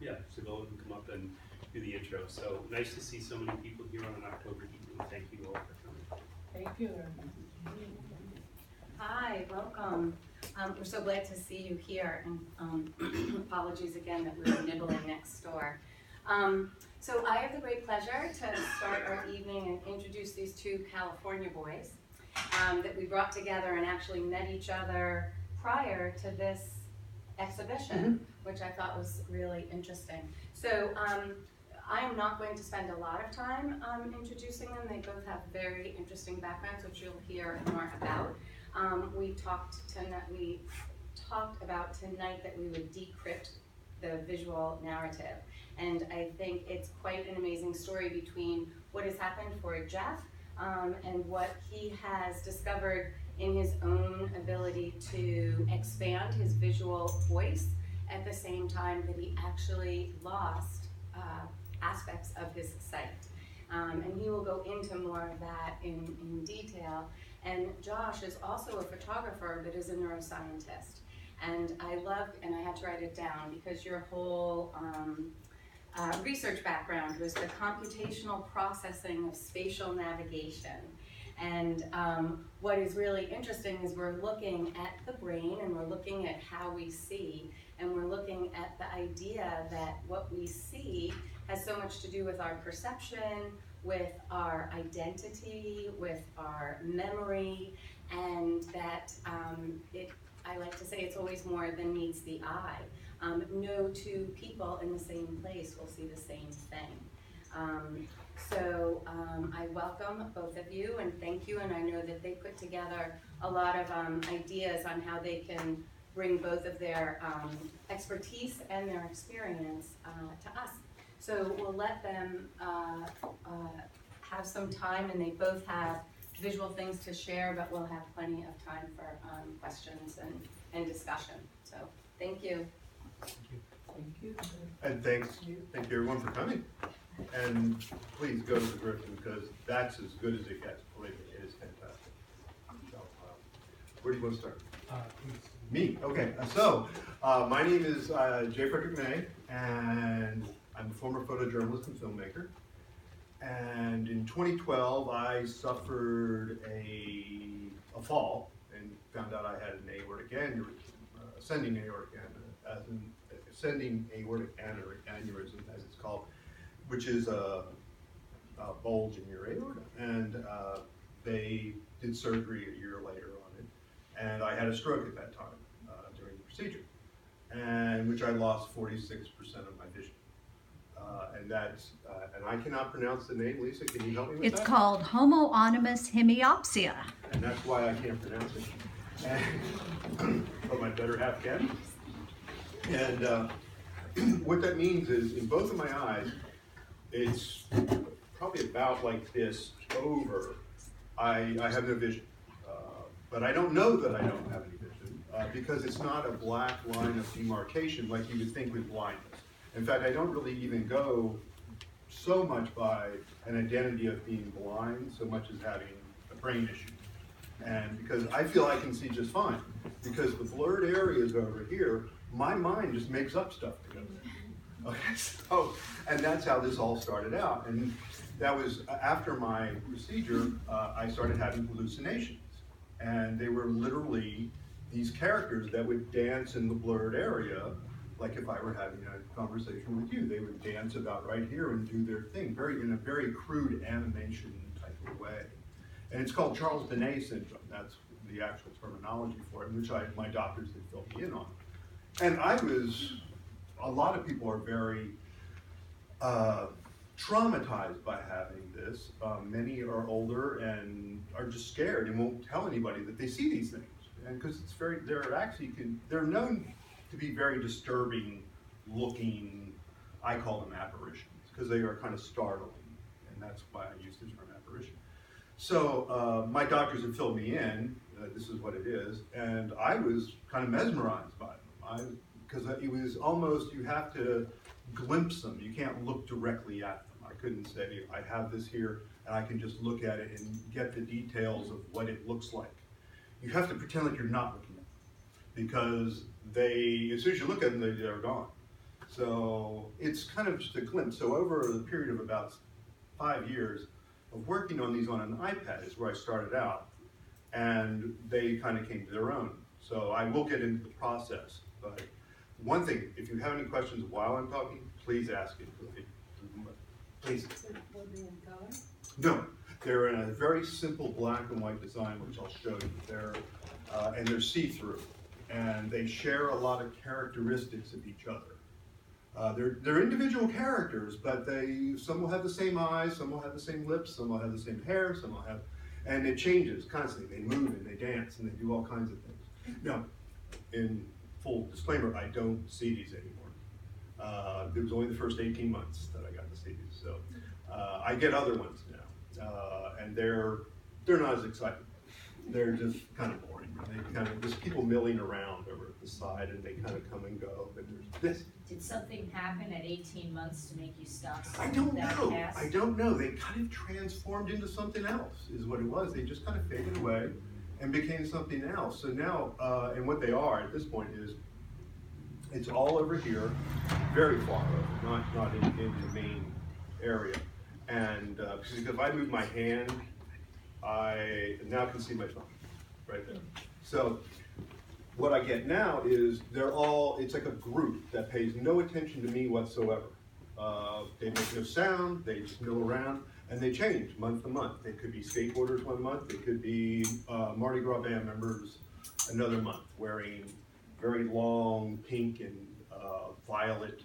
Yeah, so go and come up and do the intro. So nice to see so many people here on an October evening. Thank you all for coming. Thank you. Hi, welcome. We're so glad to see you here, and apologies again that we were nibbling next door. So I have the great pleasure to start our evening and introduce these two California boys that we brought together and actually met each other prior to this exhibition, which I thought was really interesting. So I am not going to spend a lot of time introducing them. They both have very interesting backgrounds, which you'll hear more about. We talked about tonight that we would decrypt the visual narrative. And I think it's quite an amazing story between what has happened for Jeff and what he has discovered in his own ability to expand his visual voice at the same time that he actually lost aspects of his sight. And he will go into more of that in detail. And Josh is also a photographer, but is a neuroscientist. And I loved, and I had to write it down, because your whole research background was the computational processing of spatial navigation. And what is really interesting is we're looking at the brain, and we're looking at how we see, and we're looking at the idea that what we see has so much to do with our perception, with our identity, with our memory, and that I like to say it's always more than meets the eye. No two people in the same place will see the same thing. So I welcome both of you and thank you, and I know that they put together a lot of ideas on how they can bring both of their expertise and their experience to us. So we'll let them have some time, and they both have visual things to share, but we'll have plenty of time for questions and discussion. So thank you. Thank you. And thank you everyone for coming. And please go to the Griffin, because that's as good as it gets. Believe me, it is fantastic. So, where do you want to start? Me, okay. So, my name is J. Frederick May, and I'm a former photojournalist and filmmaker. And in 2012, I suffered a fall and found out I had an aortic aneurysm, ascending aortic aneurysm, as it's called, which is a bulge in your aorta. And they did surgery a year later on it. And I had a stroke at that time during the procedure, and which I lost 46% of my vision. And that's, and I cannot pronounce the name. Lisa, can you help me with that? It's called homoonymous hemiopsia. And that's why I can't pronounce it. And, but my better half can. And what that means is, in both of my eyes, it's probably about like this over. I have no vision. But I don't know that I don't have any vision, because it's not a black line of demarcation like you would think with blindness. In fact, I don't really even go so much by an identity of being blind, so much as having a brain issue. And because I feel I can see just fine, because the blurred areas over here, my mind just makes up stuff to go there. Okay, so, and that's how this all started out. And that was after my procedure, I started having hallucinations. And they were literally these characters that would dance in the blurred area, like if I were having a conversation with you. They would dance about right here and do their thing, in a very crude animation type of way. And it's called Charles Bonnet syndrome. That's the actual terminology for it, which my doctors had filled me in on. And a lot of people are very traumatized by having this. Many are older and are just scared and won't tell anybody that they see these things. And because they're known to be very disturbing looking, I call them apparitions, because they are kind of startling. And that's why I use the term apparition. So my doctors had filled me in, this is what it is, and I was kind of mesmerized by them. Because it was almost, you have to glimpse them. You can't look directly at them. I couldn't say, I have this here, and I can just look at it and get the details of what it looks like. You have to pretend like you're not looking at them, because as soon as you look at them, they're gone. So it's kind of just a glimpse. So over the period of about 5 years of working on these on an iPad is where I started out. And they kind of came to their own. So I will get into the process. But one thing, if you have any questions while I'm talking, please ask it. Please. Will they in color? No, they're in a very simple black and white design, which I'll show you. And they're see-through. And they share a lot of characteristics of each other. They're individual characters, but some will have the same eyes, some will have the same lips, some will have the same hair, some will have, and it changes constantly. They move and they dance and they do all kinds of things. Now, in full disclaimer, I don't see these anymore. It was only the first 18 months that I got to see these, so I get other ones now, and they're not as exciting. They're just kind of boring. They kind of just people milling around over at the side, and they kind of come and go. But there's this. Did something happen at 18 months to make you stop I seeing don't that know. past? I don't know. They kind of transformed into something else, is what it was. They just kind of faded away and became something else. So now, and what they are at this point is, it's all over here, very far over, not in the main area. And because if I move my hand, I now can see my thumb right there. So what I get now is it's like a group that pays no attention to me whatsoever. They make no sound, they just mill around, and they change month to month. They could be skateboarders one month, they could be Mardi Gras band members another month, wearing very long pink and violet,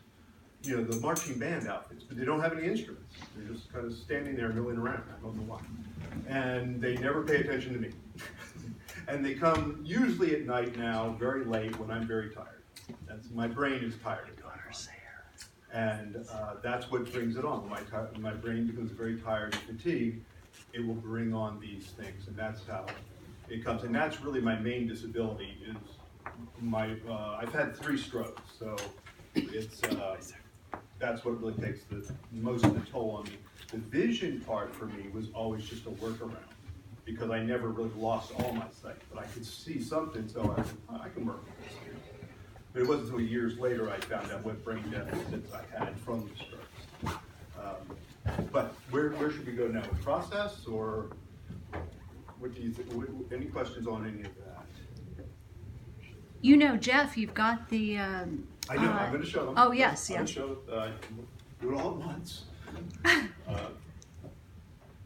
the marching band outfits, but they don't have any instruments. They're just kind of standing there milling around. I don't know why. And they never pay attention to me. And they come usually at night now, very late, when I'm very tired. My brain is tired at times. And that's what brings it on. When my brain becomes very tired and fatigued, it will bring on these things. And that's how it comes. And that's really my main disability is I've had 3 strokes. So it's, that's what really takes the most of the toll on me. The vision part for me was always just a workaround because I never really lost all my sight, but I could see something, so I can work with this. But it wasn't until years later I found out what brain deficits I had from the strokes. But where should we go now? A process, or what do you think? Any questions on any of that? Jeff, you've got the. I know. I'm going to show them. Oh, yes, I'm yes. going to show. Do it all at once.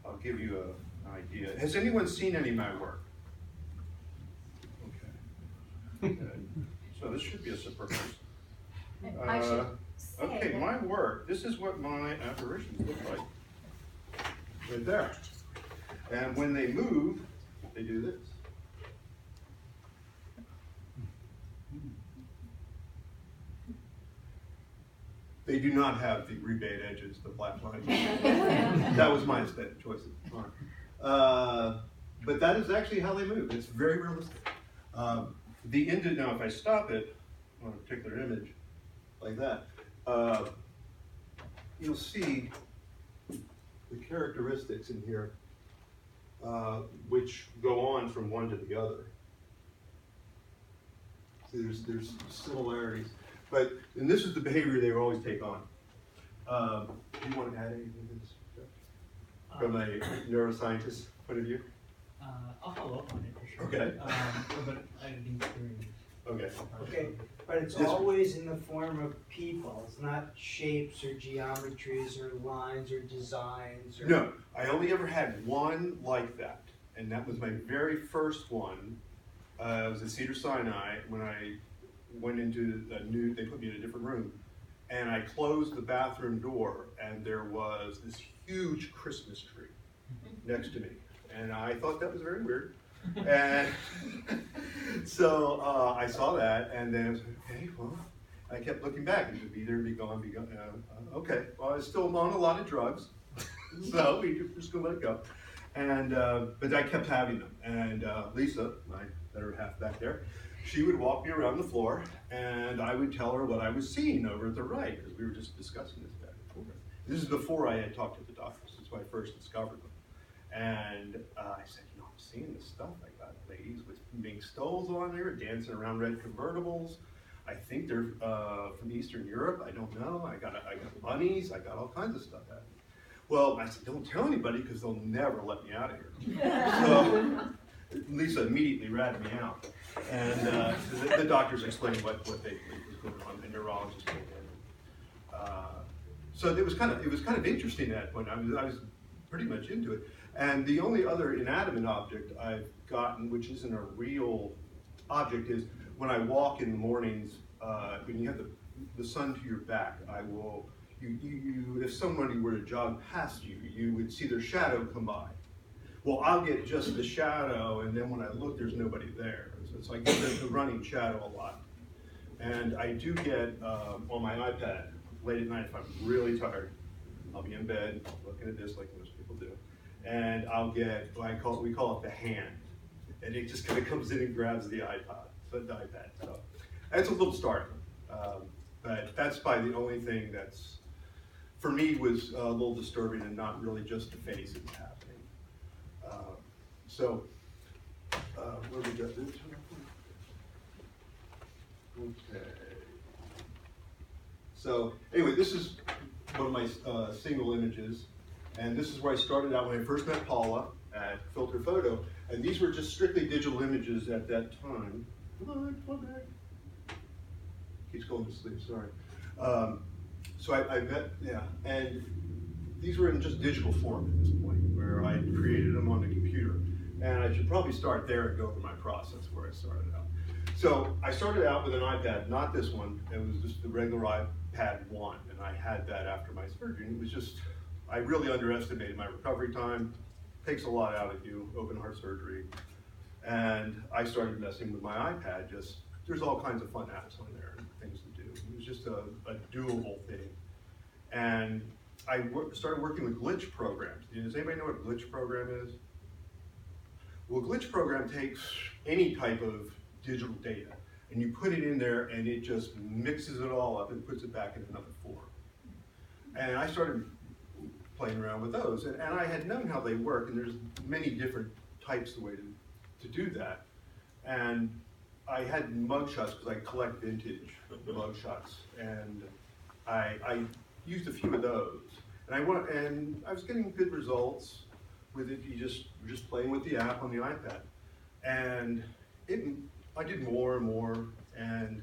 I'll give you an idea. Has anyone seen any of my work? Okay. So this should be a surprise. I should say Okay, that- my work. This is what my apparitions look like. Right there. And when they move, they do this. They do not have the rebate edges, the black lines. That was my aesthetic choice at the time. But that is actually how they move. It's very realistic. Now, if I stop it on a particular image, like that, you'll see the characteristics in here, which go on from one to the other. See, there's similarities. And this is the behavior they will always take on. Do you want to add anything to this, Jeff? From a neuroscientist point of view? I'll follow up on it for sure. Okay. But I didn't experience. Okay. Okay, but it's Yes, sir. always in the form of people. It's not shapes or geometries or lines or designs or. No, I only ever had one like that, and that was my very first one. It was at Cedars-Sinai when I went into they put me in a different room, and I closed the bathroom door, and there was this huge Christmas tree next to me, and I thought that was very weird. And so I saw that, and then I was like, okay, well, I kept looking back, and it would be there, be gone, be gone. Okay, well, I was still on a lot of drugs, so we just gonna let it go. And but I kept having them, and Lisa, my better half back there, she would walk me around the floor, and I would tell her what I was seeing over at the right, because we were just discussing this back and forth. This is before I had talked to the doctors. That's when I first discovered them. And I said, I'm seeing this stuff. I got ladies with mink stoles on there, dancing around red convertibles. I think they're from Eastern Europe. I don't know. I got bunnies. I got all kinds of stuff happening. Well, I said, don't tell anybody because they'll never let me out of here. So Lisa immediately ratted me out, and the doctors explained what they believed was going on. The neurologist came in. So it was kind of interesting at that point. I was pretty much into it. And the only other inanimate object I've gotten, which isn't a real object, is when I walk in the mornings, when you have the sun to your back, I will, if somebody were to jog past you, you would see their shadow come by. Well, I'll get just the shadow, and then when I look, there's nobody there. So it's like the running shadow a lot. And I do get on my iPad, late at night, if I'm really tired, I'll be in bed, looking at this like most people do, and I'll get what we call it the hand. And it just kind of comes in and grabs the iPad. So that's a little startling. But that's probably the only thing that's, for me, was a little disturbing and not really just the face it's happening. Where we got this? Okay. So anyway, this is one of my single images. And this is where I started out when I first met Paula at Filter Photo. And these were just strictly digital images at that time. Come on back. Keeps going to sleep, sorry. So I met, yeah, and these were in just digital form at this point, where I created them on the computer. And I should probably start there and go over my process where I started out. So I started out with an iPad, not this one. It was just the regular iPad 1, and I had that after my surgery. And it was just, I really underestimated my recovery time. Takes a lot out of you, open heart surgery. And I started messing with my iPad. Just, there's all kinds of fun apps on there and things to do. It was just a doable thing. And I started working with glitch programs. Does anybody know what a glitch program is? Well, a glitch program takes any type of digital data and you put it in there and it just mixes it all up and puts it back in another form. And I started playing around with those, and I had known how they work, and there's many different types of way to do that. And I had mugshots because I collect vintage mugshots, and I used a few of those, and I was getting good results with it. You're just playing with the app on the iPad, and I did more and more, and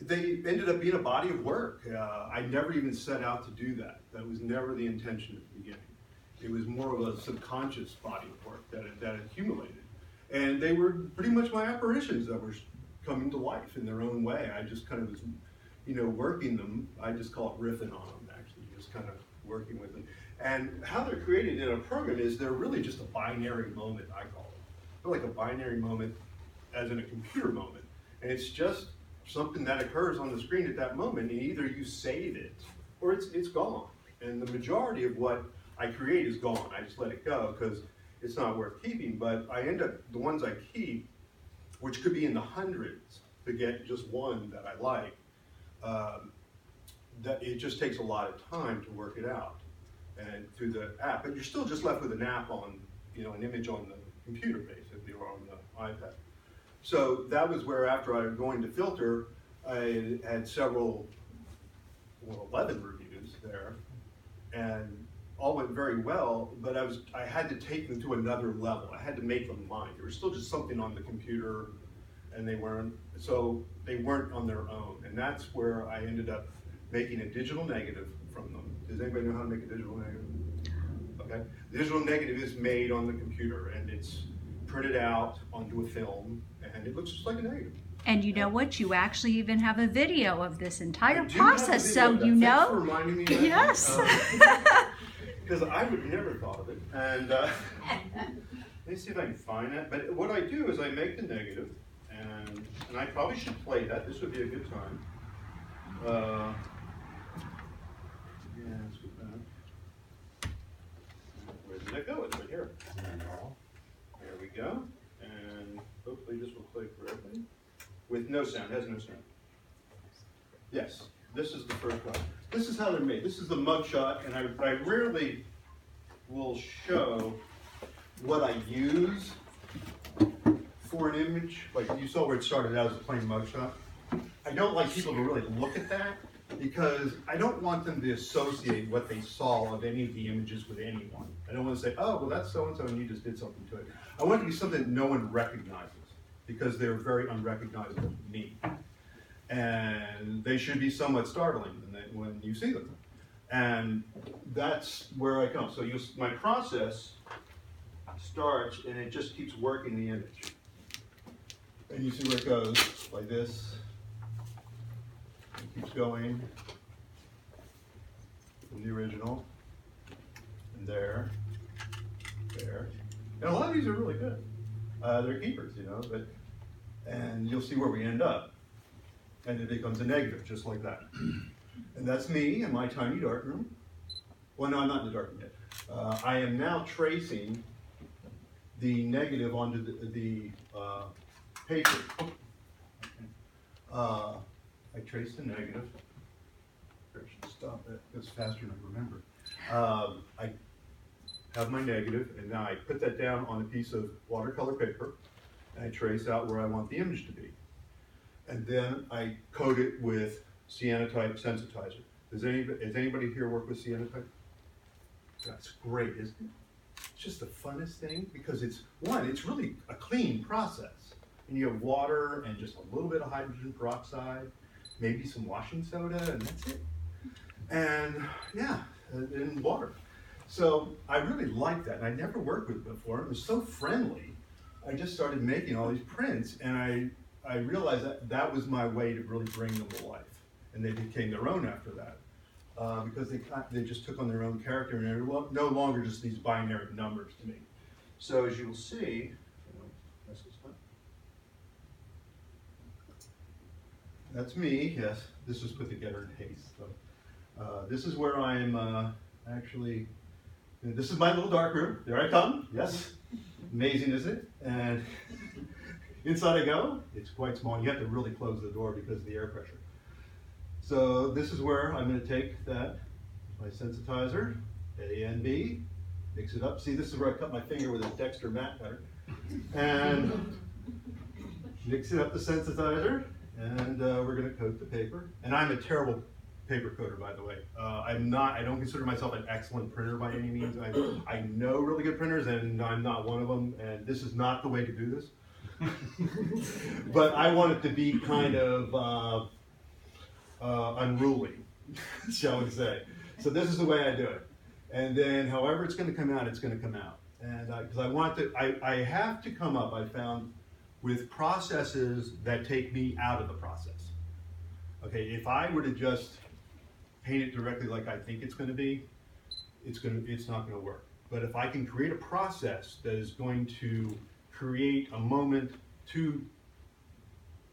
they ended up being a body of work. I never even set out to do that. That was never the intention at the beginning. It was more of a subconscious body of work that accumulated. And they were pretty much my apparitions that were coming to life in their own way. I just kind of was, working them. I just call it riffing on them, actually, just kind of working with them. And how they're created in a program is they're really just a binary moment, I call it. They're like a binary moment as in a computer moment. And it's just something that occurs on the screen at that moment, and either you save it or it's gone. And the majority of what I create is gone. I just let it go because it's not worth keeping, but I end up, the ones I keep, which could be in the hundreds to get just one that I like, that it just takes a lot of time to work it out and through the app. But you're still just left with an app on, an image on the computer basically, or on the iPad. So that was where, after I was going to Filter, I had 11 reviews there, and all went very well, but I had to take them to another level. I had to make them mine. There was still just something on the computer, and they weren't on their own. And that's where I ended up making a digital negative from them. Does anybody know how to make a digital negative? Okay. The digital negative is made on the computer, and it's printed out onto a film, and it looks just like a negative. And you know what? You actually even have a video of this entire I do have a process, video so of that. you Thanks for know. reminding me of that. Yes. Because I would never thought of it. And let me see if I can find that. But what I do is I make the negative, and I probably should play that. This would be a good time. Yeah, let's get that. Where did it go? It's right here. There we go. And hopefully this will play correctly. With no sound, it has no sound. Yes, this is the first one. This is how they're made. This is the mugshot, and I rarely will show what I use for an image. Like you saw where it started out as a plain mugshot. I don't like people to really look at that, because I don't want them to associate what they saw of any of the images with anyone. I don't want to say, oh, well, that's so-and-so and you just did something to it. I want it to be something that no one recognizes, because they're very unrecognizable to me. And they should be somewhat startling when you see them. And that's where I come. So my process starts, and it just keeps working the image. And you see where it goes, like this. It keeps going from the original, and there. And a lot of these are really good. They're keepers, you know, and you'll see where we end up. And it becomes a negative, just like that. And that's me in my tiny darkroom. Well, no, I'm not in the darkroom yet. I am now tracing the negative onto the paper. I trace the negative. I should stop that. It's faster than I remember. I have my negative, and now I put that down on a piece of watercolor paper, and I trace out where I want the image to be. And then I coat it with cyanotype sensitizer. Does anybody here work with cyanotype? That's great, isn't it? It's just the funnest thing, because it's really a clean process. And you have water and just a little bit of hydrogen peroxide, maybe some washing soda, and that's it. And yeah, and water. So I really like that, and I never worked with it before. It was so friendly. I just started making all these prints, and I realized that was my way to really bring them to life. And they became their own after that. Because they just took on their own character, and they're no longer just these binary numbers to me. So as you'll see, that's me, yes. This was put together in haste. So, this is where I'm actually, this is my little dark room. There I come, yes. Amazing, isn't it? And inside I go. It's quite small. You have to really close the door because of the air pressure. So this is where I'm going to take that, my sensitizer, A and B, mix it up. See, this is where I cut my finger with a Dexter mat cutter. And mix it up the sensitizer, and we're going to coat the paper. And I'm a terrible paper coater, by the way. I don't consider myself an excellent printer by any means. I know really good printers, and I'm not one of them, and this is not the way to do this. But I want it to be kind of unruly, shall we say. So this is the way I do it. And then however it's going to come out, it's going to come out. And because I have to come up, I found, with processes that take me out of the process. Okay, if I were to just paint it directly like I think it's going to be, it's not going to work. But if I can create a process that is going to create a moment, two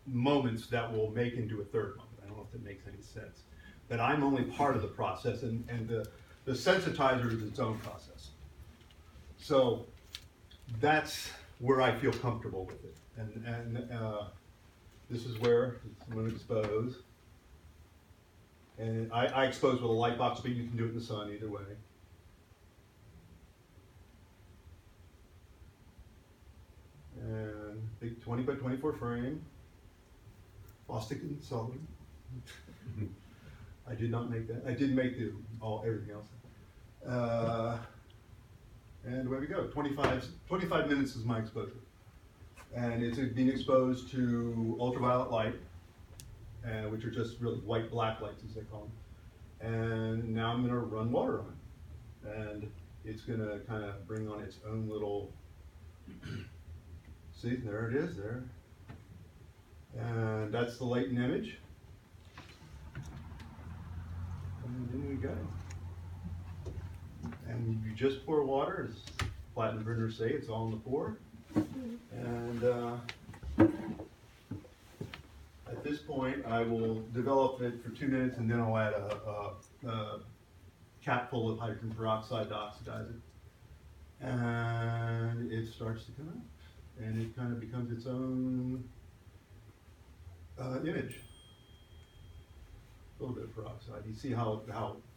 moments that will make into a third moment. I don't know if that makes any sense. But I'm only part of the process, and the sensitizer is its own process. So that's where I feel comfortable with it. And this is where I'm going to expose. And I expose with a light box, but you can do it in the sun either way. And big 20 by 24 frame. Bostic and solid. I did not make that. I did make everything else. And away we go. 25 minutes is my exposure. And it's being exposed to ultraviolet light, which are just really white black lights as they call them. And now I'm going to run water on it. And it's going to kind of bring on its own little, see, there it is there. And that's the latent image. And then we go. And you just pour water, as platinum printers say, it's all in the pour. And at this point, I will develop it for 2 minutes, and then I'll add a cap full of hydrogen peroxide to oxidize it. And it starts to come out. And it kind of becomes its own image. A little bit of peroxide. You see how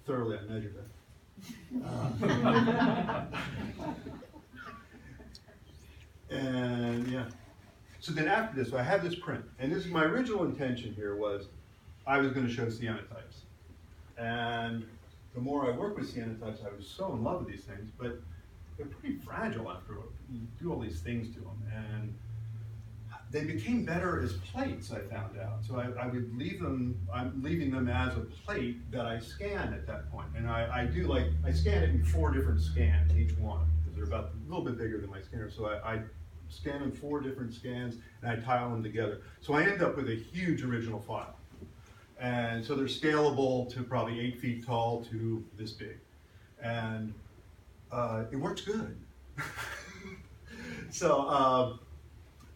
thoroughly I measured that. And yeah. So then after this, I have this print, and this is my original intention here was, I was gonna show cyanotypes. And the more I work with cyanotypes, I was so in love with these things, but they're pretty fragile after you do all these things to them. And they became better as plates, I found out. So I would leave them, I'm leaving them as a plate that I scan at that point. And I scan it in 4 different scans, each one, because they're about a little bit bigger than my scanner. So I scan in 4 different scans and I tile them together. So I end up with a huge original file. And so they're scalable to probably 8 feet tall to this big. And it works good. So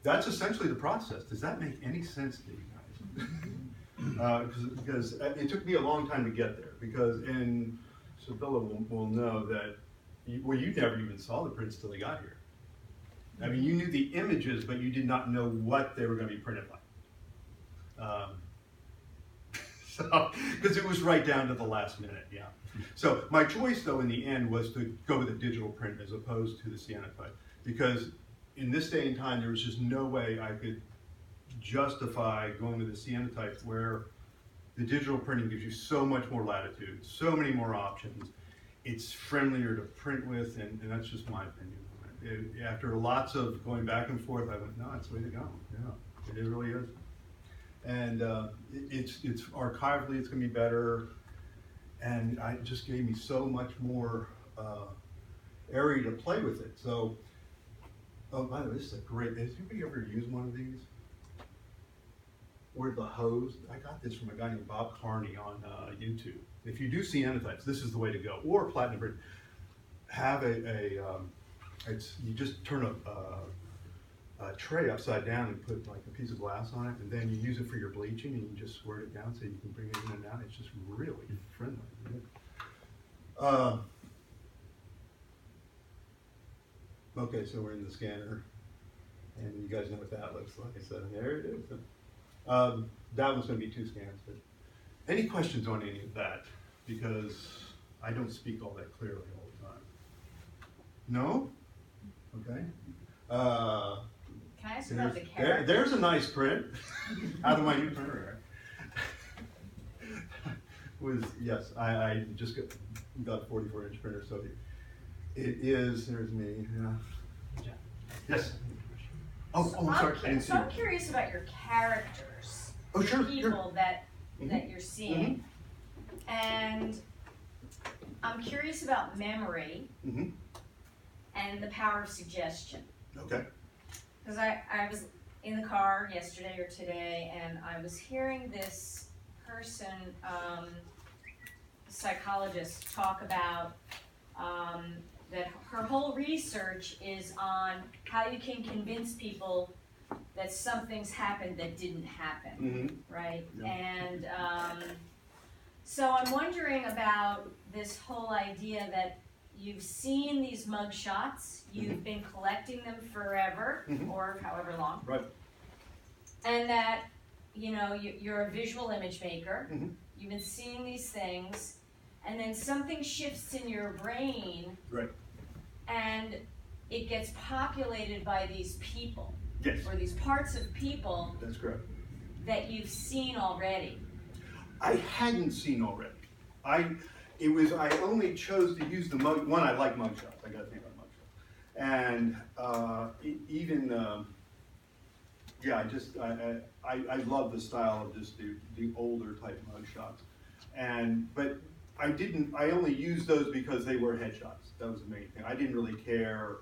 that's essentially the process. Does that make any sense to you guys? Because it took me a long time to get there. And Sibylla will know that, you never even saw the prints till they got here. I mean, you knew the images, but you did not know what they were going to be printed like. Because it was right down to the last minute, yeah. So my choice, though, in the end, was to go with a digital print as opposed to the cyanotype, because in this day and time, there was just no way I could justify going with the cyanotype, where the digital printing gives you so much more latitude, so many more options. It's friendlier to print with, and that's just my opinion. After lots of going back and forth, I went, no, it's the way to go. Yeah, it really is. And it's archivally, it's gonna be better. And it just gave me so much more area to play with it. So, oh, by the way, this is a great, has anybody ever used one of these? Where the hose, I got this from a guy named Bob Carney on YouTube. If you do cyanotypes, this is the way to go. Or platinum print. Have you just turn a tray upside down and put like a piece of glass on it, and then you use it for your bleaching, and you just squirt it down so you can bring it in and out. It's just really friendly. Okay, so we're in the scanner, and you guys know what that looks like. So there it is. That one's going to be 2 scans. But any questions on any of that? Because I don't speak all that clearly all the time. No? Okay. Can I ask about the character? There's a nice print out of my new printer. Yes, I just got a 44-inch printer, so it is. There's me. Yeah. Yes. Oh, I'm sorry. I didn't see I'm you. curious about your characters. Oh, sure. People that Mhm. you're seeing, and I'm curious about memory Mm-hmm. and the power of suggestion. Okay. Because I was in the car yesterday or today, and I was hearing this person, psychologist, talk about that her whole research is on how you can convince people that something's happened that didn't happen, Mm-hmm. right? Yeah. And so I'm wondering about this whole idea that you've seen these mug shots, you've been collecting them forever, or however long. Right. And that, you're a visual image maker, Mhm. you've been seeing these things, and then something shifts in your brain, Right. and it gets populated by these people, Yes. or these parts of people That's correct. that you've seen already. I hadn't seen already. I only chose to use the mug. One, I like mug shots. I got to think about mug shots. And I love the style of just the older type mug shots. But I only used those because they were headshots. That was the main thing. I didn't really care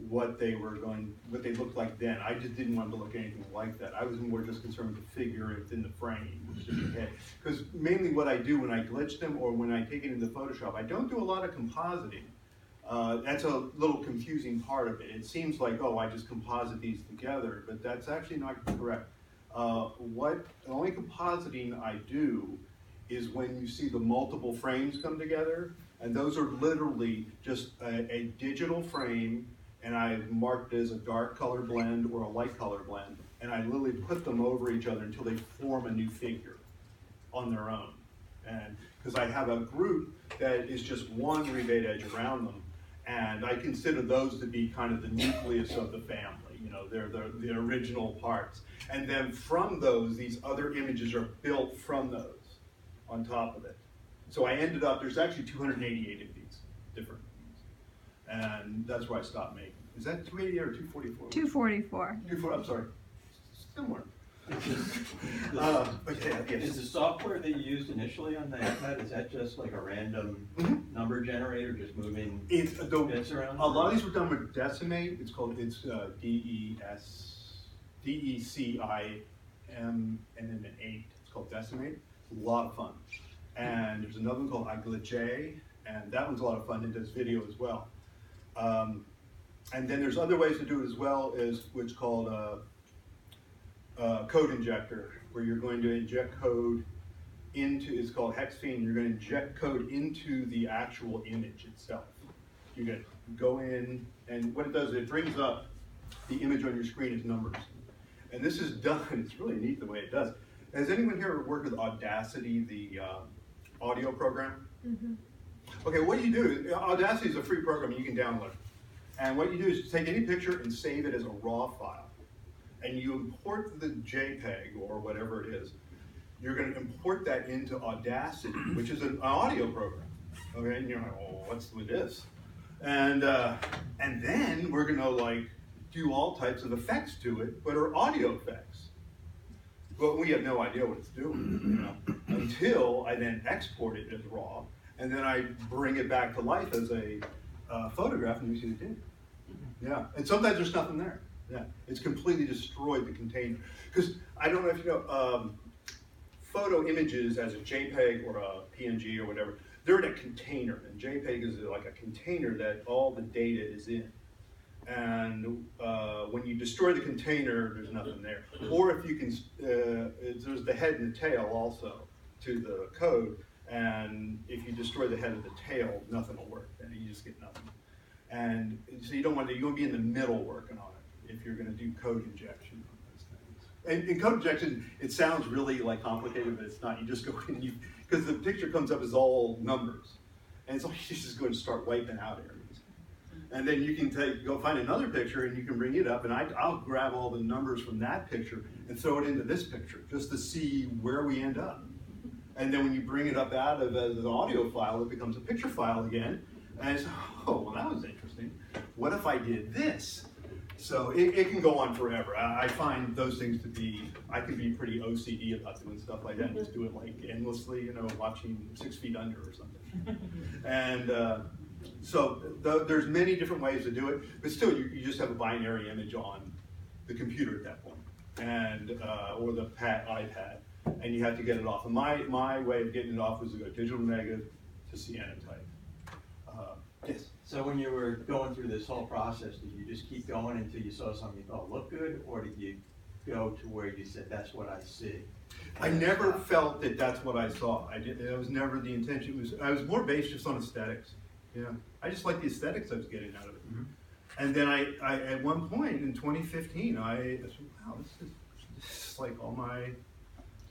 what they looked like then. I just didn't want to look anything like that. I was more just concerned with the figure within the frame, just the head. Because mainly what I do when I glitch them or when I take it into Photoshop, I don't do a lot of compositing. That's a little confusing part of it. It seems like, oh, I just composite these together, but that's actually not correct. The only compositing I do is when you see the multiple frames come together, and those are literally just a digital frame, and I've marked it as a dark color blend or a light color blend, and I literally put them over each other until they form a new figure on their own. And because I have a group that is just one rebate edge around them, and I consider those to be kind of the nucleus of the family. you know, they're the original parts. And then from those, these other images are built from those on top of it. So I ended up, there's actually 288 of these different ones. And that's where I stopped making. Is that 288 or 244? 244. 244, I'm sorry. Similar. But yeah, yes. Is the software that you used initially on the iPad, is that just like a random number generator, just moving It's bits around? a lot of these were done with Decimate. It's DECIM and then an 8. It's called Decimate. It's a lot of fun. And there's another one called iGlitch, and that one's a lot of fun. It does video as well. And then there's other ways to do it as well, is what's called code injector, where you're going to inject code into, it's called Hexfene, you're going to inject code into the actual image itself. You get go in, and what it does is it brings up the image on your screen as numbers. And this is done, it's really neat the way it does. Has anyone here worked with Audacity, the audio program? Mm-hmm. Okay, what you do, Audacity is a free program you can download. And what you do is take any picture and save it as a RAW file. And you import the JPEG or whatever it is. You're going to import that into Audacity, which is an audio program. Okay, and you're like, oh, what's with this? And then we're going to like do all types of effects to it, but are audio effects. But we have no idea what it's doing, you know, until I then export it as RAW, and then I bring it back to life as a photograph, and you see the did. Yeah, and sometimes there's nothing there. Yeah, it's completely destroyed the container. Because I don't know if you know, photo images as a JPEG or a PNG or whatever, they're in a container, and JPEG is like a container that all the data is in. And when you destroy the container, there's nothing there. Or if you can, there's the head and the tail also to the code, and if you destroy the head of the tail, nothing will work, and you just get nothing. And so you don't want to, you want to be in the middle working on it if you're going to do code injection on those things. And in code injection, it sounds really like complicated, but it's not. You just go in and because the picture comes up as all numbers. And it's like you just go and start wiping out areas. And then you can go find another picture and you can bring it up, and I'll grab all the numbers from that picture and throw it into this picture just to see where we end up. And then when you bring it up out of as an audio file, it becomes a picture file again. And it's, oh, well, that was interesting. What if I did this? So it can go on forever. I find those things to be, I can be pretty OCD about doing stuff like that and just do it like endlessly, you know, watching 6 Feet Under or something. And so there's many different ways to do it, but still you just have a binary image on the computer at that point, and or the iPad, and you have to get it off. And my way of getting it off was to go digital negative to cyanotype. Yes? So when you were going through this whole process, did you just keep going until you saw something you thought looked good, or did you go to where you said, that's what I see? I never felt that that's what I saw. That was never the intention. I was more based just on aesthetics. Yeah, I just like the aesthetics I was getting out of it. Mm-hmm. And then I at one point in 2015, I said, wow, this is like all my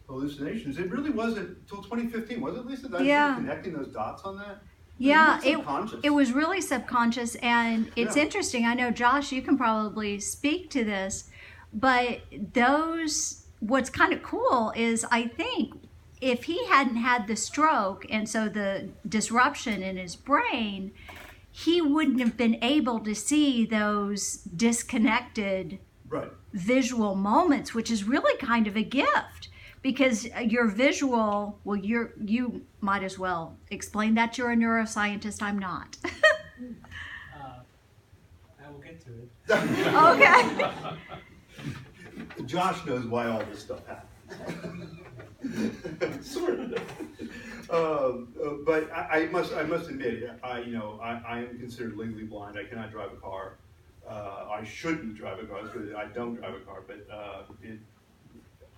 hallucinations. It really wasn't until 2015, was it, Lisa? That Yeah. you were connecting those dots on that? Yeah, Subconscious. it was really subconscious, and it's Yeah. interesting. I know, Josh, you can probably speak to this, but what's kind of cool is I think if he hadn't had the stroke and so the disruption in his brain, he wouldn't have been able to see those disconnected Right. visual moments, which is really kind of a gift. Because your visual, well, you might as well explain that. You're a neuroscientist, I'm not. I will get to it. Okay. Josh knows why all this stuff happens. Sort of. But I must admit, I am considered legally blind. I cannot drive a car. I shouldn't drive a car. I don't drive a car, but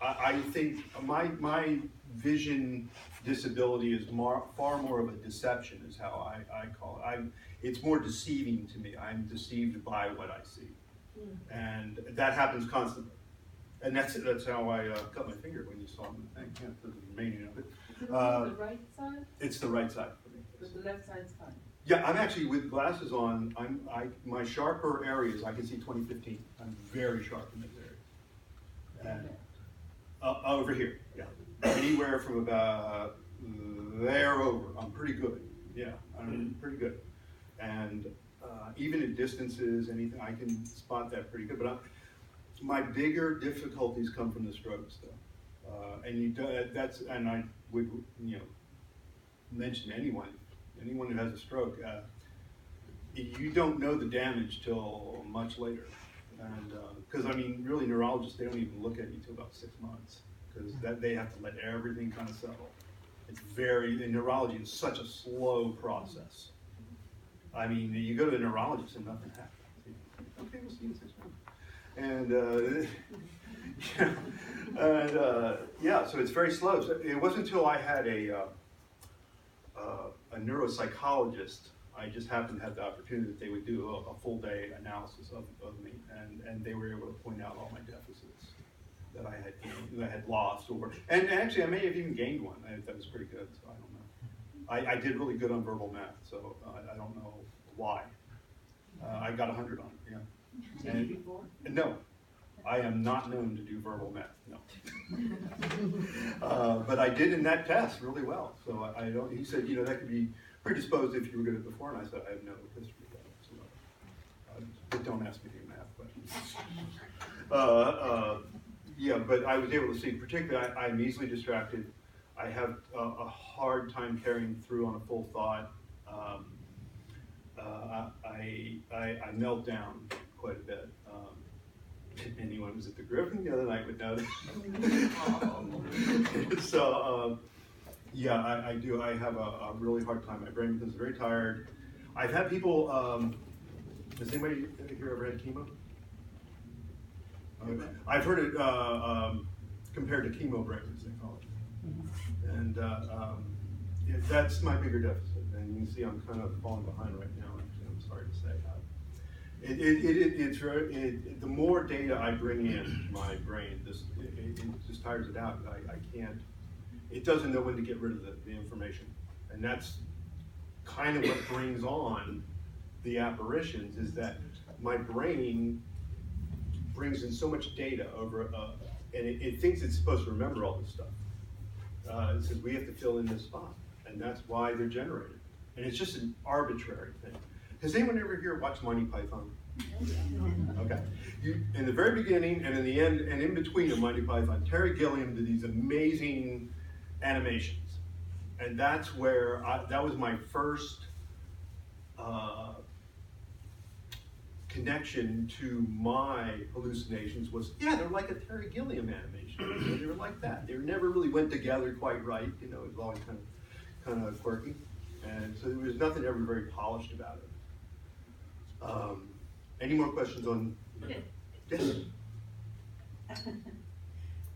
I think my vision disability is far more of a deception, is how I call it. It's more deceiving to me. I'm deceived by what I see, and that happens constantly. And that's how I cut my finger when you saw the thing. Yeah, the remaining of it. Is it the right side? It's the right side for me. But the left side's fine. Yeah, I'm actually with glasses on. My sharper areas, I can see 20/15. I'm very sharp in those areas. And, over here, yeah. Anywhere from about there over, I'm pretty good. Yeah, I'm pretty good. And even at distances, anything, I can spot that pretty good. But my bigger difficulties come from the strokes, though. And I would, mention anyone who has a stroke, you don't know the damage till much later. And, because really neurologists, they don't even look at you till about 6 months, because they have to let everything kind of settle. In neurology, it's such a slow process. You go to a neurologist and nothing happens. Okay, we'll see you in 6 months. Yeah, so it's very slow. So it wasn't until I had a neuropsychologist, I just happened to have the opportunity that they would do a full day analysis of me, and they were able to point out all my deficits that I had lost, and actually I may have even gained one. That was pretty good, so I don't know. I did really good on verbal math, so I don't know why. I got 100 on it, yeah. And, no, I am not known to do verbal math, no. But I did in that test really well, so he said, that could be predisposed if you were good at it before, and I said, I have no history of that, so but don't ask me to do math questions. Yeah, but I was able to see, particularly I'm easily distracted. I have a hard time carrying through on a full thought. I melt down quite a bit. Anyone who was at the Griffin the other night would know that. So, yeah, I do. I have a really hard time. My brain becomes very tired. I've had people, has anybody here ever had chemo? I've heard it compared to chemo brain, as they call it. And that's my bigger deficit. And you can see I'm kind of falling behind right now, actually. I'm sorry to say. The more data I bring in my brain, it just tires it out. I can't, it doesn't know when to get rid of the information. And that's kind of what brings on the apparitions, is that my brain brings in so much data over, and it thinks it's supposed to remember all this stuff. It says we have to fill in this spot, and that's why they're generated. And it's just an arbitrary thing. Has anyone ever here watched Monty Python? Okay. In the very beginning and in the end and in between of Monty Python, Terry Gilliam did these amazing animations. And that's where, that was my first connection to my hallucinations was, yeah, they're like a Terry Gilliam animation. They were like that. They never really went together quite right. It was always kind of quirky. And so there was nothing ever very polished about it. Any more questions on? Yes.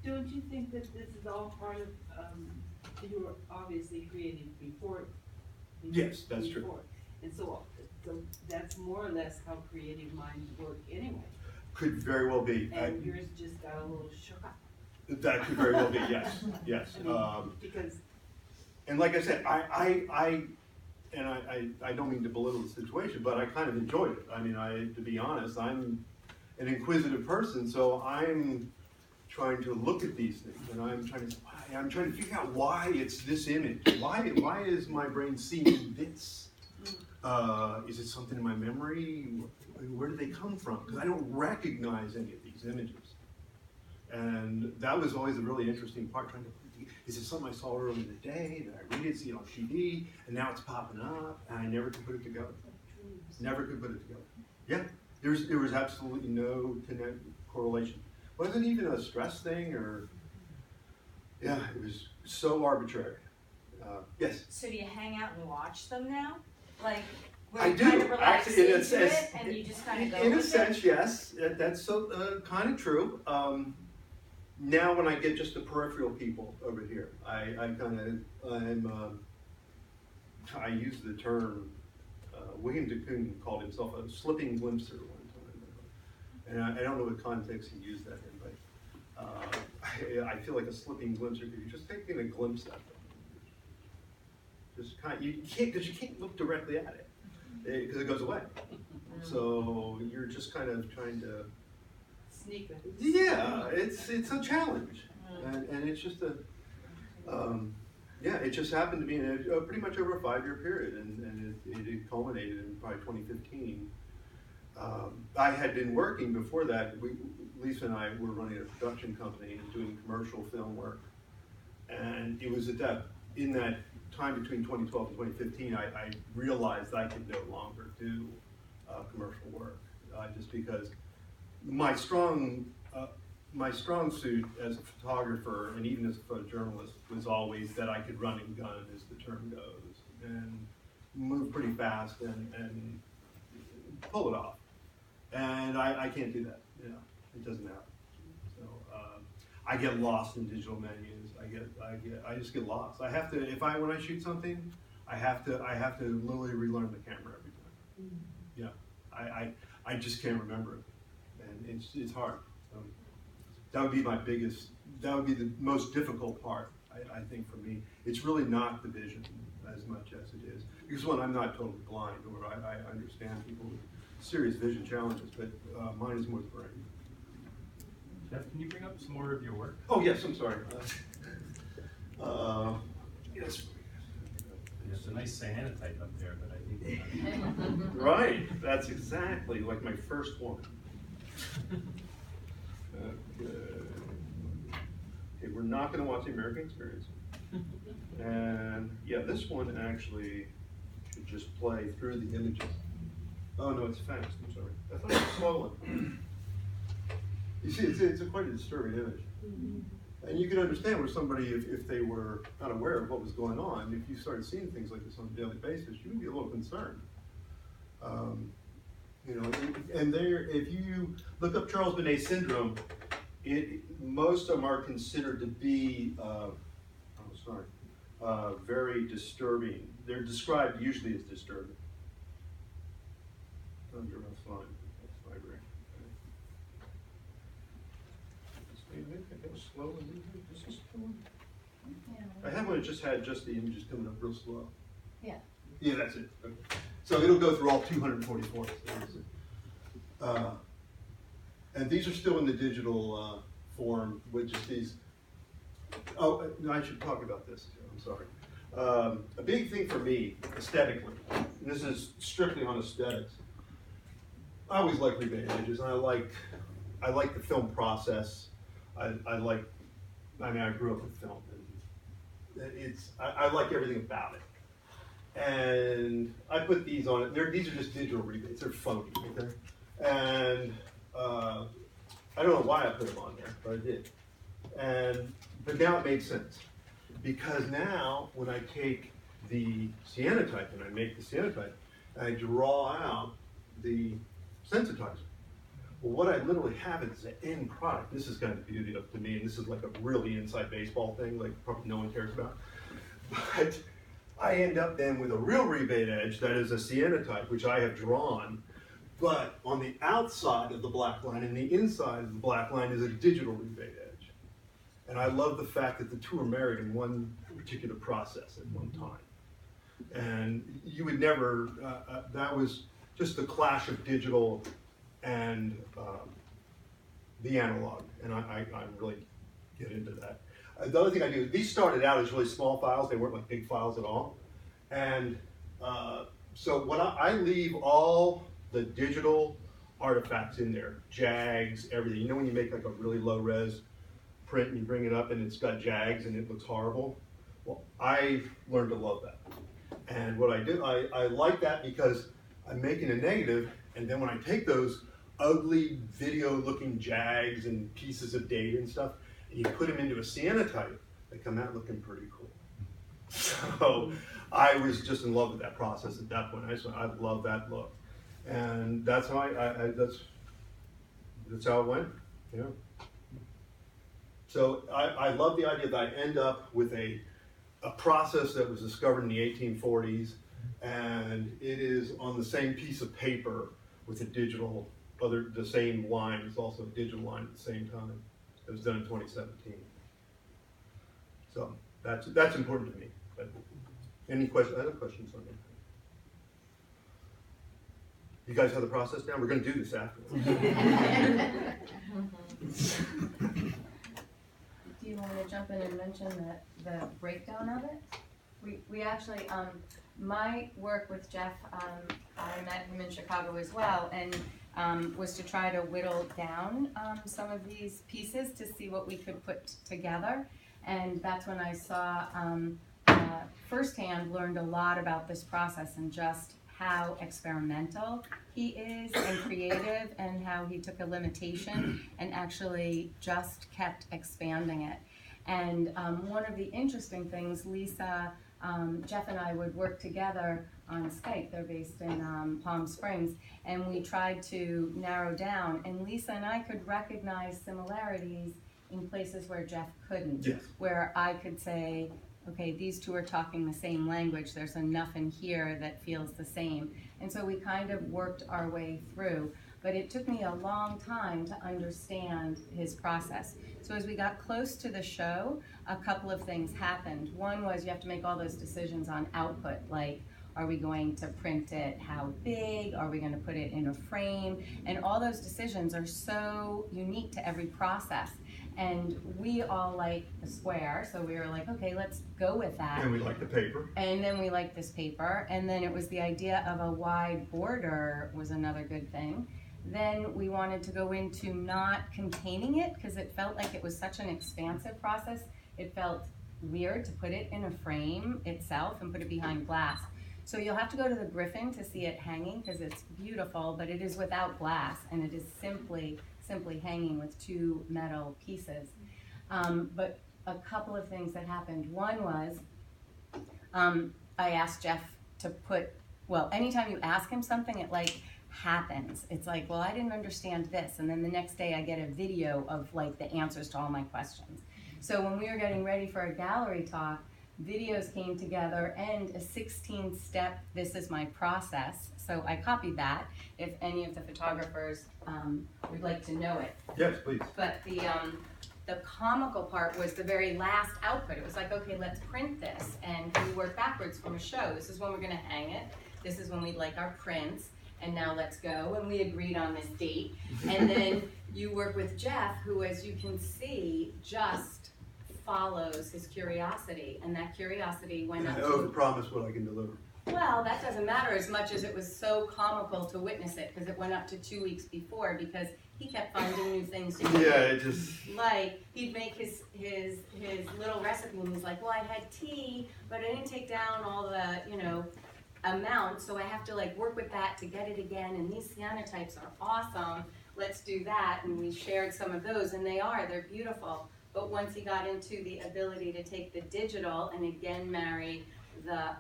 Don't you think that this is all part of, you were obviously creating before? Yes, that's true. And so that's more or less how creative minds work anyway. Could very well be. And yours just got a little shook up. That could very well be, yes, yes. Because. And like I said, I don't mean to belittle the situation, but I kind of enjoyed it. To be honest, I'm an inquisitive person, so I'm trying to look at these things, and I'm trying to figure out why it's this image. Why is my brain seeing this? Is it something in my memory? Where did they come from? Because I don't recognize any of these images. And that was always a really interesting part, trying to, is it something I saw earlier in the day, that I read it, see it on TV, and now it's popping up, and I never could put it together. Never could put it together. Yeah, there was absolutely no correlation. Wasn't even a stress thing, or, yeah, it was so arbitrary. Yes? So do you hang out and watch them now? Like, where I you kind do, of relax actually, in a into sense, it and you just kind of go in a with sense, it? yes, that's so kind of true. Now when I get just the peripheral people over here, I use the term, William de Kooning called himself a slipping glimpser one time. And I don't know what context he used that in, but I feel like a slipping glimpser, because you're just taking a glimpse at them. Just kind of, you can't look directly at it. because it goes away. So you're just kind of trying to, Sneak it. yeah, it's a challenge, and it's just yeah, it just happened to be in pretty much over a 5-year period, and it culminated in probably 2015. I had been working before that. Lisa and I were running a production company and doing commercial film work, and it was in that time between 2012 and 2015, I realized I could no longer do commercial work, just because my strong suit as a photographer and even as a photojournalist was always that I could run and gun, as the term goes, and move pretty fast and pull it off. And I can't do that. You know, it doesn't happen. So I get lost in digital menus. I just get lost. I have to when I shoot something, I have to literally relearn the camera every time. Yeah, I just can't remember it, and it's hard. That would be the most difficult part, I think, for me. It's really not the vision as much as it is. Because one, I'm not totally blind, or I understand people with serious vision challenges, but mine is more the brain. Jeff, can you bring up some more of your work? Oh, yes, I'm sorry. Yes. There's a nice cyanotype up there, but I think Right, that's exactly like my first one. Okay, we're not going to watch the American Experience. And yeah, this one actually should just play through the images. Oh no, it's fast, I'm sorry. I thought it was a slow one. You see, it's quite a disturbing image. And you can understand where somebody, if they were not aware of what was going on, if you started seeing things like this on a daily basis, you would be a little concerned. You know, and if you look up Charles Bonnet syndrome, most of them are considered to be, very disturbing. They're described usually as disturbing. Oh, you're not fine. That's vibrating. I have one that just had the images coming up real slow. Yeah. Yeah, that's it. Okay. So it'll go through all 244. And these are still in the digital form, which is these. Oh, no, I should talk about this too. I'm sorry. A big thing for me, aesthetically, and this is strictly on aesthetics. I always like rebate images, and I like the film process. I grew up with film, and I like everything about it. And I put these on it. These are just digital rebates. They're funky, okay? And I don't know why I put them on there, but I did. But now it made sense, because now when I take the cyanotype and I make the cyanotype, I draw out the sensitizer. Well, what I literally have is the end product. This is kind of the beauty of, to me, and this is like a really inside baseball thing, like probably no one cares about. But I end up then with a real rebate edge that is a cyanotype, which I have drawn, but on the outside of the black line and the inside of the black line is a digital rebate edge. And I love the fact that the two are married in one particular process at one time. And you would never, that was just the clash of digital and the analog, and I really get into that. The other thing I do, these started out as really small files, they weren't like big files at all. And so what I leave all the digital artifacts in there, JAGs, everything. You know when you make like a really low res print and you bring it up and it's got JAGs and it looks horrible? Well, I learned to love that. And what I do, I like that because I'm making a negative, and then when I take those ugly video looking JAGs and pieces of data and stuff, and you put them into a cyanotype, they come out looking pretty cool. So I was just in love with that process at that point. I love that look. And that's how that's how it went. Yeah. So I love the idea that I end up with a process that was discovered in the 1840s, and it is on the same piece of paper with a digital, the same line is also a digital line at the same time. It was done in 2017. So that's important to me. But any questions? Other questions on You guys have the process down? We're gonna do this afterwards. Do you want me to jump in and mention the breakdown of it? We actually, my work with Jeff, I met him in Chicago as well, and was to try to whittle down some of these pieces to see what we could put together. And that's when I saw, firsthand, learned a lot about this process and just how experimental he is and creative, and how he took a limitation and actually just kept expanding it. And one of the interesting things, Lisa, Jeff and I would work together on Skype. They're based in Palm Springs, and we tried to narrow down, and Lisa and I could recognize similarities in places where Jeff couldn't. Yes. Where I could say, okay, these two are talking the same language, there's enough in here that feels the same. And so we kind of worked our way through, but it took me a long time to understand his process. So as we got close to the show, a couple of things happened. One was you have to make all those decisions on output, like, are we going to print it how big? Are we going to put it in a frame? And all those decisions are so unique to every process. And we all like the square, so we were like, okay, let's go with that. And we like the paper. And then we liked this paper, and then it was the idea of a wide border was another good thing. Then we wanted to go into not containing it, because it felt like it was such an expansive process. It felt weird to put it in a frame itself and put it behind glass. So you'll have to go to the Griffin to see it hanging, because it's beautiful, but it is without glass, and it is simply hanging with two metal pieces. But a couple of things that happened. One was, I asked Jeff to put, well, anytime you ask him something, it like happens. It's like, well, I didn't understand this, and then the next day I get a video of like the answers to all my questions. So when we were getting ready for a gallery talk, videos came together and a 16-step, this is my process. So I copied that, if any of the photographers would like to know it. Yes, please. But the comical part was the very last output. It was like, okay, let's print this, and we work backwards from a show. This is when we're gonna hang it. This is when we'd like our prints, and now let's go. And we agreed on this date. And then you work with Jeff, who, as you can see, just follows his curiosity, and that curiosity went up I to, overpromise what I can deliver. well, that doesn't matter as much as it was so comical to witness it, because it went up to 2 weeks before, because he kept finding new things to do. Yeah, it just. Like, he'd make his little recipe, and he's like, well, I had tea, but I didn't take down all the, amount, so I have to like work with that to get it again, and these cyanotypes are awesome, let's do that. And we shared some of those, and they're beautiful. But once he got into the ability to take the digital and again marry the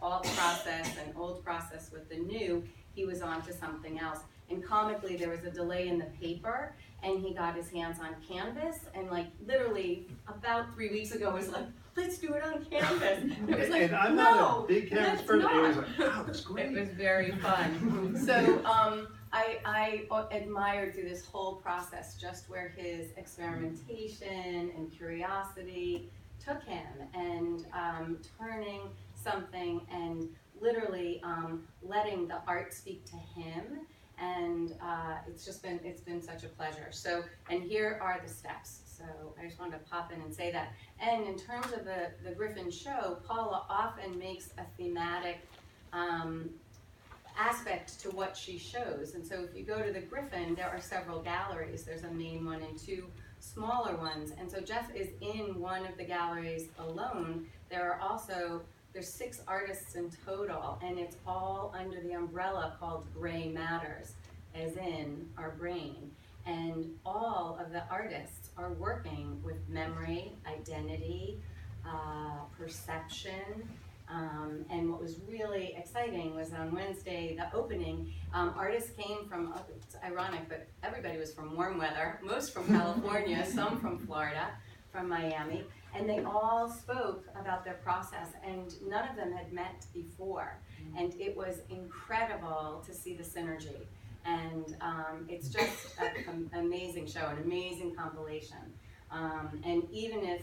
alt process and old process with the new, he was on to something else. And comically, there was a delay in the paper, and he got his hands on canvas, and like literally about 3 weeks ago was like, let's do it on canvas. And it was like, and I'm no, not a big canvas let's person. I was not. like, wow, that's great. It was very fun. So I admired through this whole process just where his experimentation and curiosity took him, and turning something and literally letting the art speak to him. And it's been such a pleasure. So, and here are the steps. So I just wanted to pop in and say that. And in terms of the Griffin show, Paula often makes a thematic aspect to what she shows. And so if you go to the Griffin, there are several galleries. There's a main one and two smaller ones. And so Jeff is in one of the galleries alone. There's 6 artists in total, and it's all under the umbrella called Gray Matters, as in our brain. And all of the artists are working with memory, identity, perception. And what was really exciting was on Wednesday, the opening, artists came from, it's ironic, but everybody was from warm weather, most from California, some from Florida, from Miami, and they all spoke about their process, and none of them had met before. And it was incredible to see the synergy. And it's just an amazing show, an amazing compilation. And even if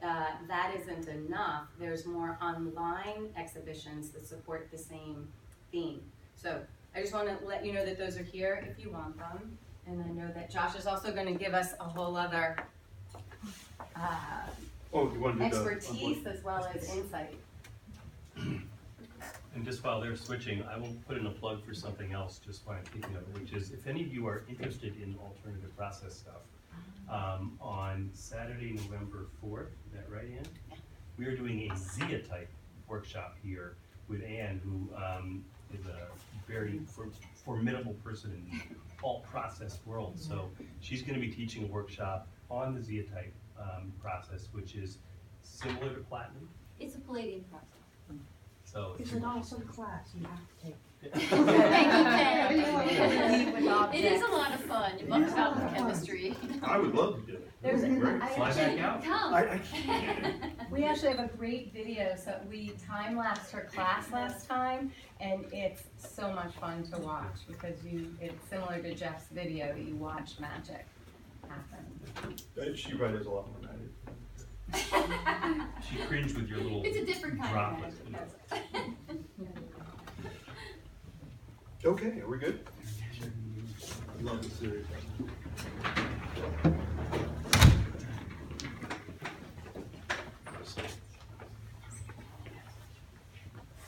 that isn't enough, there's more online exhibitions that support the same theme. So I just want to let you know that those are here if you want them. And I know that Josh is also going to give us a whole other Oh, you want to do the? expertise as well as insight. And just while they're switching, I will put in a plug for something else, just while I'm thinking of it, which is if any of you are interested in alternative process stuff, on Saturday, November 4th, is that right, Ann? We are doing a Zeotype workshop here with Ann, who is a very formidable person in the alt process world. So she's going to be teaching a workshop on the Zeotype process, which is similar to platinum. It's a Palladium process. So It's an awesome class, you have to take. Thank you, Ken. It is a lot of fun. You must have the chemistry. I would love to do it. There's Great. Fly back out. Come. I can't. We actually have a great video. So we time-lapsed her class last time, and it's so much fun to watch because it's similar to Jeff's video that you watch magic happen. She probably does a lot more than I do. She cringed with your little It's a different kind of droplet. magic. you know. Okay, are we good? I love the series.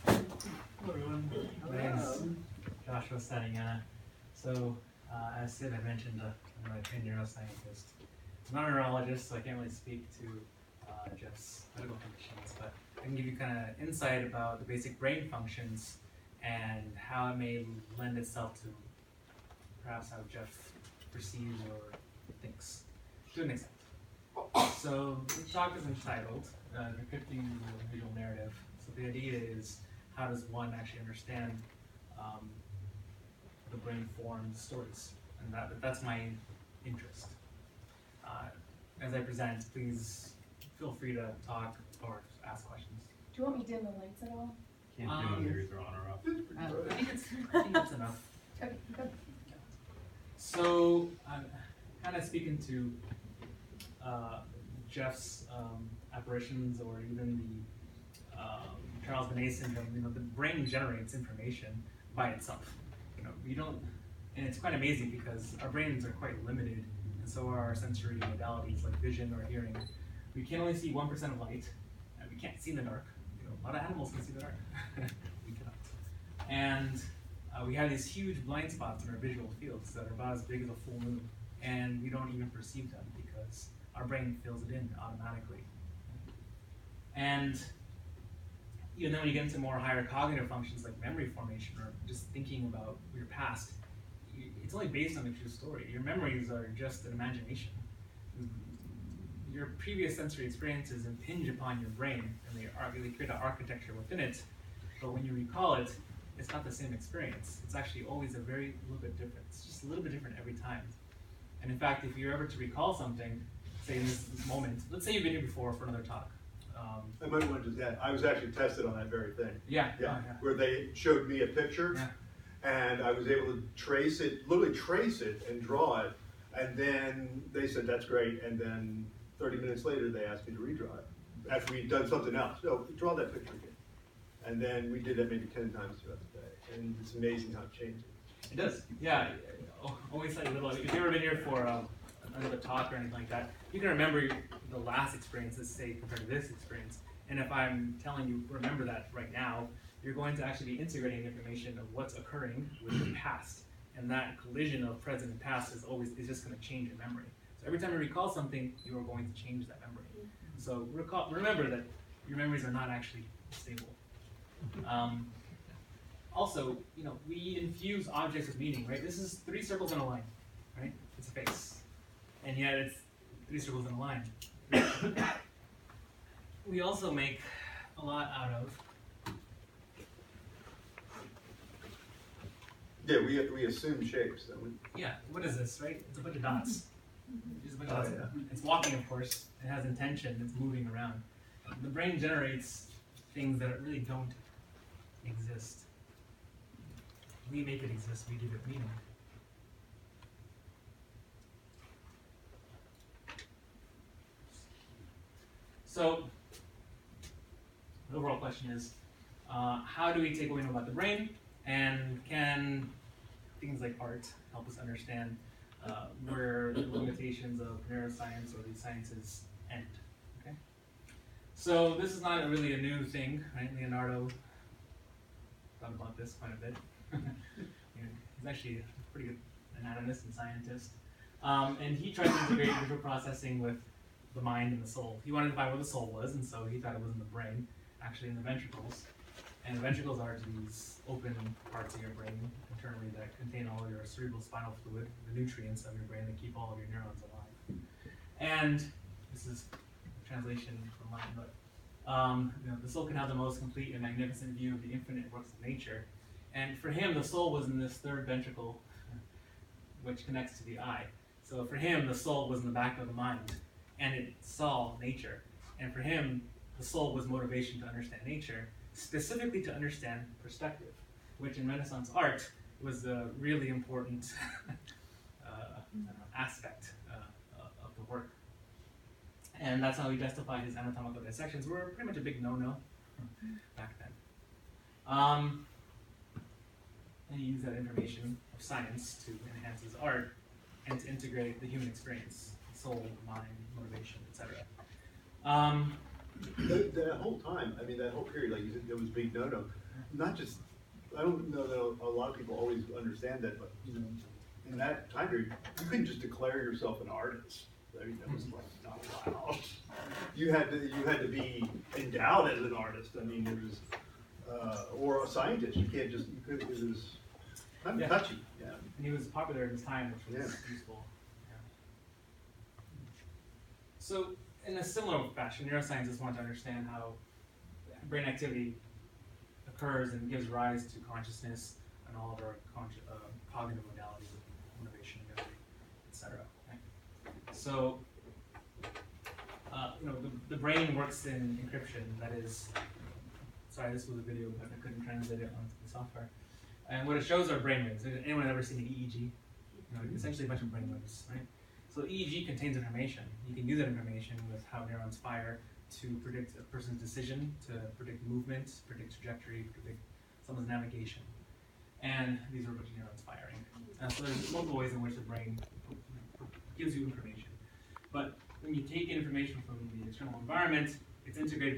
Hello everyone, my name's Joshua Saniana. So, as Sid had mentioned, I'm a trained neuroscientist. I'm not a neurologist, so I can't really speak to Jeff's medical conditions, but I can give you kind of insight about the basic brain functions and how it may lend itself to perhaps how Jeff perceives or thinks, to an extent. So the talk is entitled Decrypting the Visual Narrative. So the idea is, how does one actually understand the brain forms stories? And that's my interest. As I present, please feel free to talk or ask questions. Do you want me to dim the lights at all? Can't do them here either on or off. I think it's enough. Okay, good. So I'm kind of speaking to Jeff's apparitions, or even the Charles Bonnet syndrome. You know, the brain generates information by itself. You know, we don't, and it's quite amazing because our brains are quite limited, and so are our sensory modalities like vision or hearing. We can only see 1% of light, and we can't see in the dark. You know, a lot of animals can see the dark. We cannot. And we have these huge blind spots in our visual fields that are about as big as a full moon, and we don't even perceive them because our brain fills it in automatically. And even then when you get into more higher cognitive functions like memory formation or just thinking about your past, it's only based on a true story. Your memories are just an imagination. Your previous sensory experiences impinge upon your brain, and they create an architecture within it, but when you recall it, it's not the same experience. It's actually always little bit different. It's just a little bit different every time. And in fact, if you're ever to recall something, say in this moment, let's say you've been here before for another talk. I might want to just add, I was actually tested on that very thing. Yeah. Where they showed me a picture, Yeah. and I was able to trace it, literally trace it and draw it, and then they said, that's great, and then 30 minutes later, they asked me to redraw it, after we'd done something else. No, draw that picture again. And then we did that maybe 10 times throughout the day, and it's amazing how it changes. It does. Yeah. Always like a little. If you've ever been here for another talk or anything like that, you can remember the last experiences, say, compared to this experience. And if I'm telling you, remember that right now, you're going to actually be integrating information of what's occurring with your past. And that collision of present and past is just going to change your memory. So every time you recall something, you are going to change that memory. So remember that your memories are not actually stable. Also, you know, we infuse objects with meaning, right? This is 3 circles in a line, right? It's a face. And yet it's 3 circles in a line. We also make a lot out of. Yeah, we assume shapes, don't we? Yeah, what is this, right? It's a bunch of dots. Just a bunch of dots. Yeah. It's walking, of course. It has intention. It's moving around. The brain generates things that really don't exist. We make it exist. We give it meaning. So, the overall question is, how do we take what we know about the brain And can things like art help us understand where the limitations of neuroscience or these sciences end? Okay. So this is not really a new thing, right? Leonardo thought about this quite a bit. He's actually a pretty good anatomist and scientist. And he tried to integrate visual processing with the mind and the soul. He wanted to find where the soul was, and so he thought it was in the brain, actually in the ventricles. And the ventricles are these open parts of your brain internally that contain all your cerebral spinal fluid, the nutrients of your brain that keep all of your neurons alive. And this is a translation from Latin, but the soul can have the most complete and magnificent view of the infinite works of nature. And for him, the soul was in this third ventricle, which connects to the eye. So for him, the soul was in the back of the mind, and it saw nature. And for him, the soul was motivation to understand nature, specifically to understand perspective, which in Renaissance art was a really important aspect of the work. And that's how he justified his anatomical dissections, were pretty much a big no-no back then. And he used that information of science to enhance his art and to integrate the human experience, soul, mind, motivation, etc. That whole time, I mean, that whole period, like you said, there was big no-no. Not just, I don't know that a lot of people always understand that, but in that time period, you couldn't just declare yourself an artist. I mean, that was like not allowed. You had to be endowed as an artist. I mean, it was, or a scientist. You can't just, it was kind of touchy. Yeah. And he was popular at his time, which was useful. Yeah. So, in a similar fashion, neuroscientists want to understand how brain activity occurs and gives rise to consciousness and all of our cognitive modalities of motivation, memory, etc. Okay? So, the brain works in encryption. That is, sorry, this was a video, but I couldn't translate it onto the software. And what it shows are brainwaves. Anyone ever seen an EEG? Essentially a bunch of brainwaves, right? So EEG contains information. You can use that information with how neurons fire to predict a person's decision, to predict movement, predict trajectory, predict someone's navigation. And these are a bunch of neurons firing. So there's multiple ways in which the brain gives you information. But when you take information from the external environment, it's integrated